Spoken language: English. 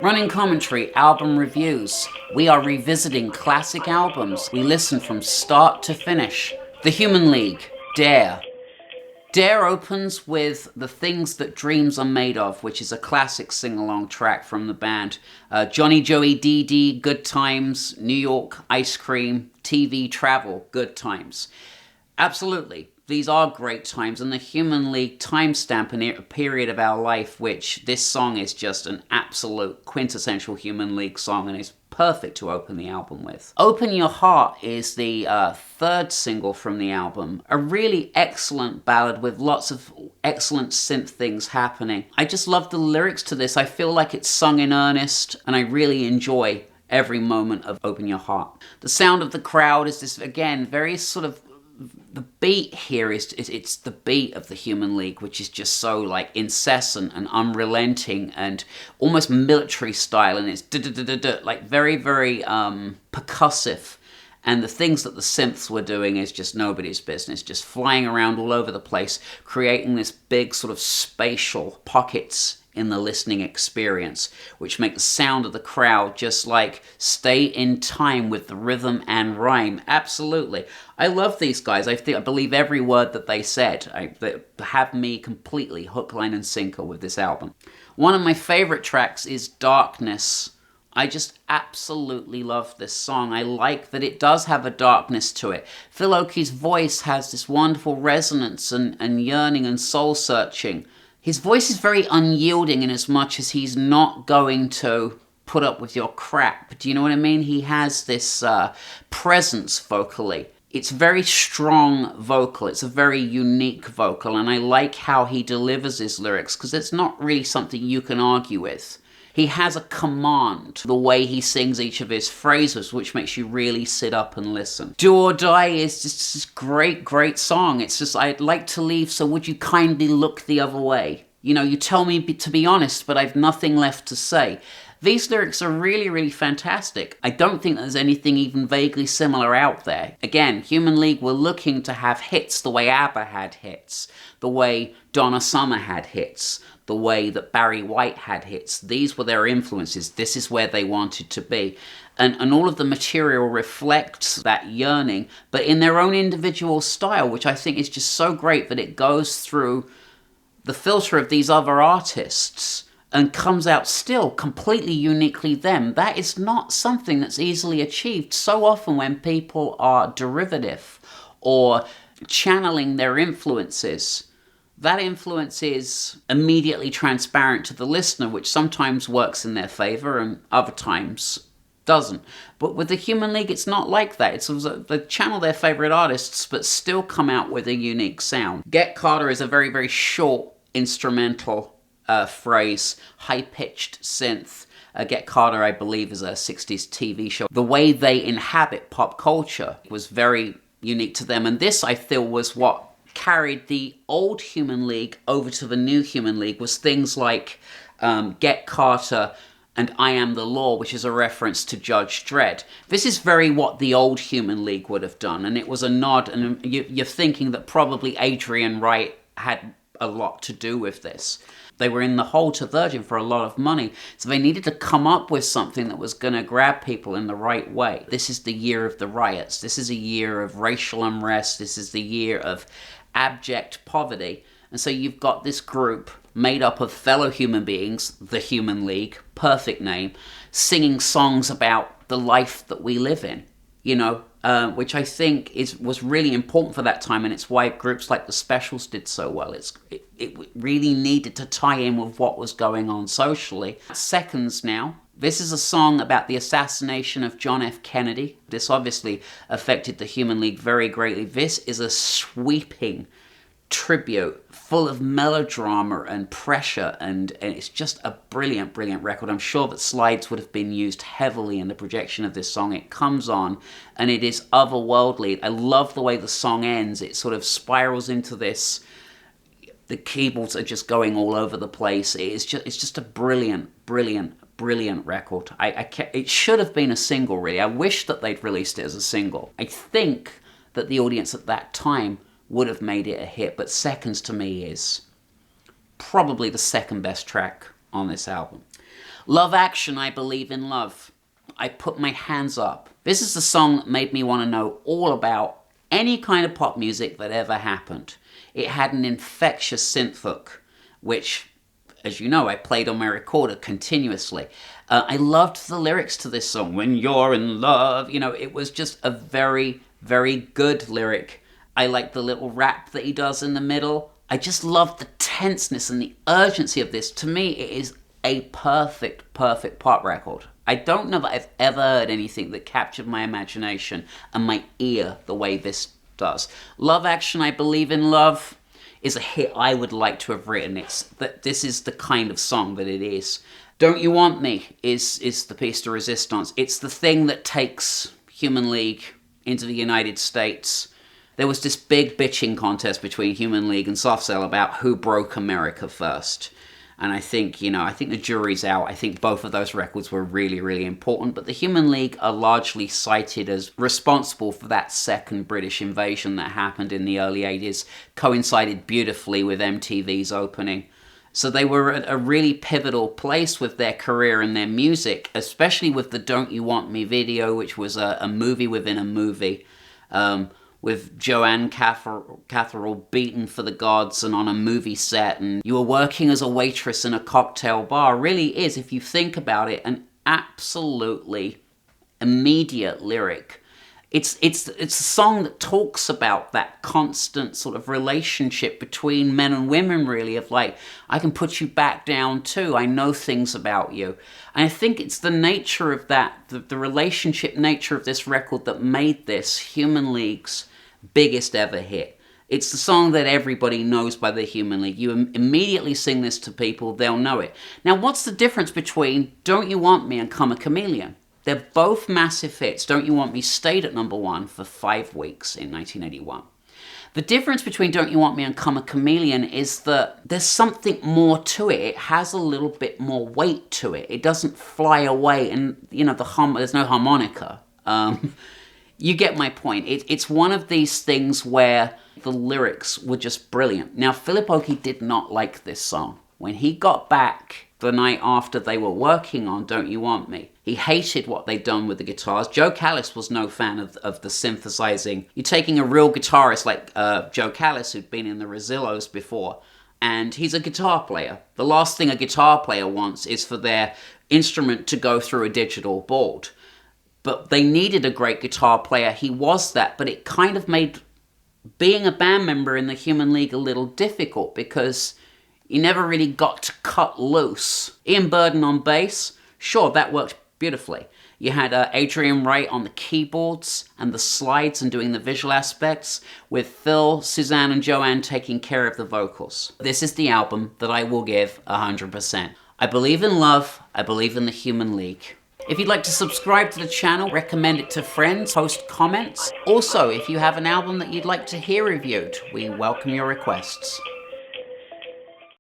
Running commentary, album reviews. We are revisiting classic albums. We listen from start to finish. The Human League, Dare. Dare opens with The Things That Dreams Are Made Of, which is a classic sing-along track from the band. Johnny, Joey, Dee Dee, Good Times, New York, Ice Cream, TV, Travel, Good Times. Absolutely. These are great times, and the Human League timestamp a period of our life, which this song is just an absolute quintessential Human League song, and is perfect to open the album with. Open Your Heart is the third single from the album. A really excellent ballad with lots of excellent synth things happening. I just love the lyrics to this. I feel like it's sung in earnest, and I really enjoy every moment of Open Your Heart. The sound of the crowd is this, again, very sort of, the beat here it's the beat of the Human League, which is just so like incessant and unrelenting and almost military style, and it's like very, very percussive. And the things that the synths were doing is just nobody's business, just flying around all over the place, creating this big sort of spatial pockets in the listening experience, which make the sound of the crowd just like stay in time with the rhythm and rhyme. Absolutely. I love these guys. I believe every word that they said. They have me completely hook, line, and sinker with this album. One of my favorite tracks is Darkness. I just absolutely love this song. I like that it does have a darkness to it. Phil Oakey's voice has this wonderful resonance and yearning and soul-searching. His voice is very unyielding in as much as he's not going to put up with your crap. Do you know what I mean? He has this presence vocally. It's very strong vocal. It's a very unique vocal, and I like how he delivers his lyrics, because it's not really something you can argue with. He has a command, the way he sings each of his phrases, which makes you really sit up and listen. Do or Die is just this great, great song. It's just, I'd like to leave, so would you kindly look the other way? You know, you tell me to be honest, but I've nothing left to say. These lyrics are really, really fantastic. I don't think there's anything even vaguely similar out there. Again, Human League were looking to have hits the way ABBA had hits, the way Donna Summer had hits, the way that Barry White had hits. These were their influences. This is where they wanted to be. And all of the material reflects that yearning, but in their own individual style, which I think is just so great that it goes through the filter of these other artists and comes out still completely uniquely them. That is not something that's easily achieved. So often when people are derivative or channeling their influences, that influence is immediately transparent to the listener, which sometimes works in their favor and other times doesn't. But with the Human League, it's not like that. It's they channel their favorite artists, but still come out with a unique sound. Get Carter is a very, very short instrumental phrase, high-pitched synth. Get Carter, I believe, is a 60s TV show. The way they inhabit pop culture was very unique to them, and this, I feel, was what carried the old Human League over to the new Human League, was things like Get Carter and I Am the Law, which is a reference to Judge Dredd. This is very what the old Human League would have done, and it was a nod, and you're thinking that probably Adrian Wright had a lot to do with this. They were in the hole to Virgin for a lot of money, so they needed to come up with something that was going to grab people in the right way. This is the year of the riots. This is a year of racial unrest. This is the year of abject poverty. And so you've got this group made up of fellow human beings, the Human League, perfect name, singing songs about the life that we live in, you know, which I think was really important for that time, and it's why groups like the Specials did so well. It really needed to tie in with what was going on socially. Seconds now. This is a song about the assassination of John F. Kennedy. This obviously affected the Human League very greatly. This is a sweeping tribute full of melodrama and pressure, and it's just a brilliant, brilliant record. I'm sure that slides would have been used heavily in the projection of this song. It comes on and it is otherworldly. I love the way the song ends. It sort of spirals into this. The keyboards are just going all over the place. It's just a brilliant, brilliant, brilliant record. It should have been a single, really. I wish that they'd released it as a single. I think that the audience at that time would have made it a hit, but Seconds to me is probably the second best track on this album. Love Action, I Believe in Love. I Put My Hands Up. This is the song that made me want to know all about any kind of pop music that ever happened. It had an infectious synth hook, which, as you know, I played on my recorder continuously. I loved the lyrics to this song. When you're in love, you know, it was just a very, very good lyric. I like the little rap that he does in the middle. I just love the tenseness and the urgency of this. To me, it is a perfect, perfect pop record. I don't know that I've ever heard anything that captured my imagination and my ear the way this does. Love Action, I Believe in Love is a hit I would like to have written. This is the kind of song that it is. Don't You Want Me is the piece de resistance. It's the thing that takes Human League into the United States. There was this big bitching contest between Human League and Soft Cell about who broke America first. And I think, I think the jury's out. I think both of those records were really, really important. But the Human League are largely cited as responsible for that second British invasion that happened in the early 80s, coincided beautifully with MTV's opening. So they were at a really pivotal place with their career and their music, especially with the Don't You Want Me video, which was a movie within a movie. With Joanne Catherall beaten for the gods and on a movie set, and you were working as a waitress in a cocktail bar, really is, if you think about it, an absolutely immediate lyric. It's a song that talks about that constant sort of relationship between men and women, really, of like, I can put you back down too, I know things about you. And I think it's the nature of that, the relationship nature of this record that made this Human League's biggest ever hit. It's the song that everybody knows by the Human League. You immediately sing this to people, they'll know it. Now, what's the difference between Don't You Want Me and Come a Chameleon? They're both massive hits. Don't You Want Me stayed at #1 for 5 weeks in 1981. The difference between Don't You Want Me and Come a Chameleon is that there's something more to it. It has a little bit more weight to it. It doesn't fly away, and there's no harmonica. You get my point. It's one of these things where the lyrics were just brilliant. Now, Philip Oakey did not like this song. When he got back the night after they were working on Don't You Want Me, he hated what they'd done with the guitars. Joe Callis was no fan of the synthesizing. You're taking a real guitarist like Joe Callis, who'd been in the Rosillos before, and he's a guitar player. The last thing a guitar player wants is for their instrument to go through a digital board. But they needed a great guitar player. He was that, but it kind of made being a band member in the Human League a little difficult because you never really got to cut loose. Ian Burden on bass, sure, that worked beautifully. You had Adrian Wright on the keyboards and the slides and doing the visual aspects, with Phil, Suzanne, and Joanne taking care of the vocals. This is the album that I will give 100%. I believe in love, I believe in the Human League. If you'd like to subscribe to the channel, recommend it to friends, post comments. Also, if you have an album that you'd like to hear reviewed, we welcome your requests.